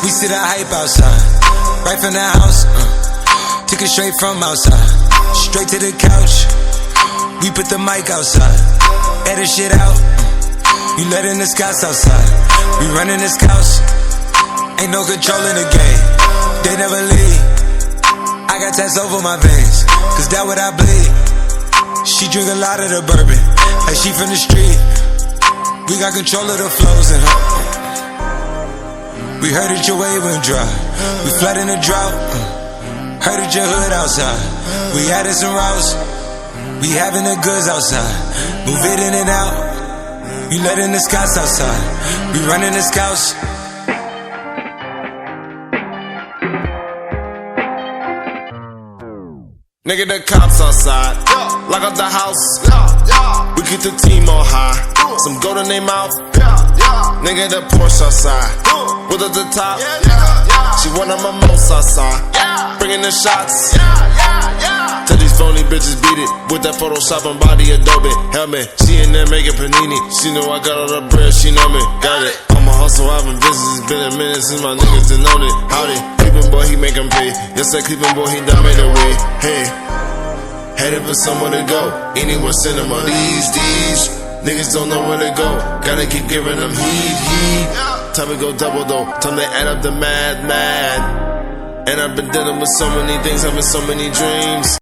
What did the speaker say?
We see the hype outside, right from the house. Took it straight from outside, straight to the couch. We put the mic outside, edit shit out. You letting the scouts outside, we running this couch. Ain't no control in the game, they never leave. I got tats over my veins, cause that what I bleed. She drink a lot of the bourbon, like she from the street. We got control of the flows in her. We heard that your wave went dry, we flood in the drought. Heard that your hood outside, we added some routes. We having the goods outside, move it in and out. You letting the scouts outside, we running the scouts. Nigga, the cops outside, lock up the house. We keep the team on high, some gold in their mouth. Nigga, the Porsche outside, with at the top. She one of my most outside, bringing the shots. Tell these phony bitches beat it with that Photoshop and body Adobe helmet. She in there making panini. She know I got all the bread, she know me. Got it. I'm a hustle, I've been busy. It's been a minute since my niggas done known it. Howdy, Cleveland boy, he make 'em pay. Yes, that Cleveland boy, he done made a way. Hey, headed for somewhere to go. Anywhere cinema these niggas don't know where to go. Gotta keep giving them heat. Time to go double though. Time to add up the mad. And I've been dealing with so many things, having so many dreams.